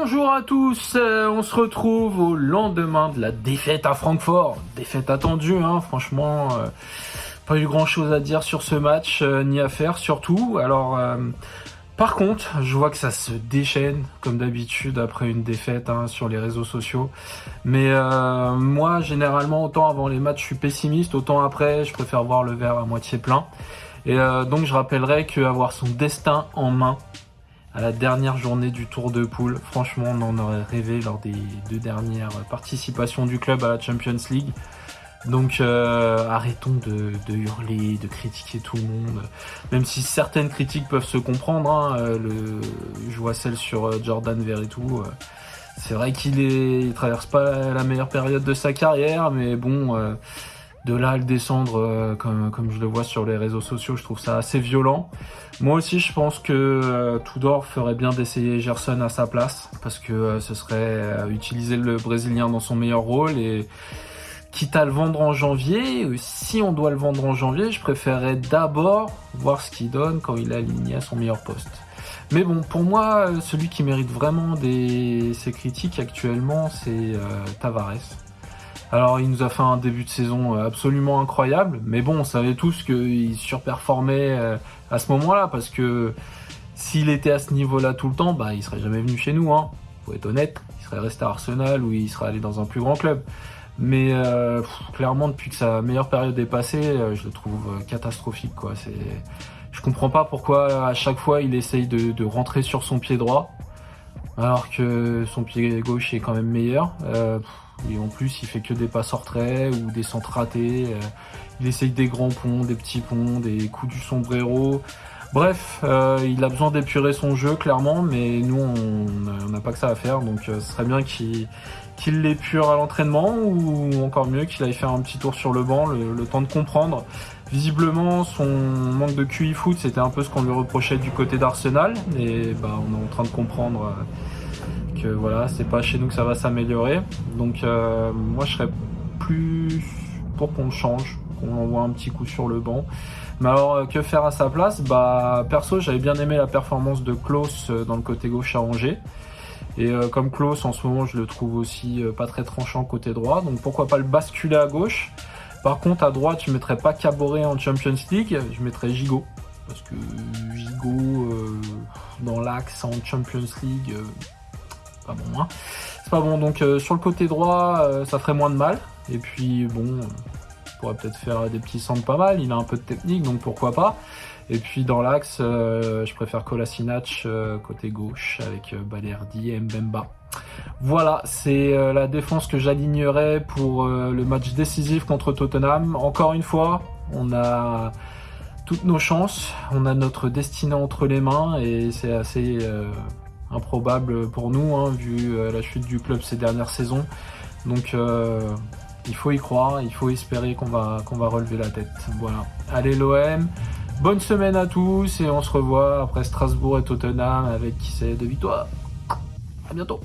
Bonjour à tous, on se retrouve au lendemain de la défaite à Francfort. Défaite attendue, franchement, pas eu grand chose à dire sur ce match, ni à faire surtout. Alors, par contre, je vois que ça se déchaîne comme d'habitude après une défaite sur les réseaux sociaux. Mais moi, généralement, autant avant les matchs je suis pessimiste, autant après je préfère voir le verre à moitié plein. Et donc je rappellerai qu'avoir son destin en main à la dernière journée du tour de poule, franchement on en aurait rêvé lors des 2 dernières participations du club à la Champions League. Donc arrêtons de hurler, de critiquer tout le monde, même si certaines critiques peuvent se comprendre. Je vois celle sur Jordan Veretout. C'est vrai il traverse pas la meilleure période de sa carrière, mais bon, de là à le descendre comme je le vois sur les réseaux sociaux, je trouve ça assez violent. Moi aussi, je pense que Tudor ferait bien d'essayer Gerson à sa place, parce que ce serait utiliser le Brésilien dans son meilleur rôle, et quitte à le vendre en janvier, si on doit le vendre en janvier, je préférerais d'abord voir ce qu'il donne quand il est aligné à son meilleur poste. Mais bon, pour moi, celui qui mérite vraiment ces critiques actuellement, c'est Tavares. Alors, il nous a fait un début de saison absolument incroyable, mais bon, on savait tous qu'il surperformait à ce moment-là, parce que s'il était à ce niveau-là tout le temps, il serait jamais venu chez nous. Faut être honnête, il serait resté à Arsenal ou il serait allé dans un plus grand club. Mais clairement, depuis que sa meilleure période est passée, je le trouve catastrophique, quoi. Je comprends pas pourquoi à chaque fois il essaye de rentrer sur son pied droit, alors que son pied gauche est quand même meilleur. Et en plus, il fait que des passes en retrait ou des centres ratés. Il essaye des grands ponts, des petits ponts, des coups du sombrero. Bref, il a besoin d'épurer son jeu, clairement, mais nous, on n'a pas que ça à faire. Donc, ce serait bien qu'il l'épure à l'entraînement, ou encore mieux, qu'il aille faire un petit tour sur le banc, le temps de comprendre. Visiblement, son manque de QI foot, c'était un peu ce qu'on lui reprochait du côté d'Arsenal. Et on est en train de comprendre que voilà, c'est pas chez nous que ça va s'améliorer. Donc moi je serais plus pour qu'on le change, qu'on envoie un petit coup sur le banc. Mais alors que faire à sa place? Perso, j'avais bien aimé la performance de Klose dans le côté gauche à Angers. Et comme Klose en ce moment je le trouve aussi pas très tranchant côté droit, donc pourquoi pas le basculer à gauche. Par contre à droite je mettrais pas Caboret en Champions League, je mettrais Gigot. Parce que Gigot dans l'axe en Champions League, pas bon, c'est pas bon. Donc sur le côté droit, ça ferait moins de mal. Et puis bon, on pourrait peut-être faire des petits centres pas mal. Il a un peu de technique, donc pourquoi pas. Et puis dans l'axe, je préfère Kolasinac côté gauche avec Balerdi et Mbemba. Voilà, c'est la défense que j'alignerai pour le match décisif contre Tottenham. Encore une fois, on a toutes nos chances, on a notre destinée entre les mains, et c'est assez improbable pour nous, vu la chute du club ces dernières saisons. Donc il faut y croire, il faut espérer qu'on va relever la tête. Voilà. Allez l'OM, bonne semaine à tous, et on se revoit après Strasbourg et Tottenham avec qui sait 2 victoires. À bientôt.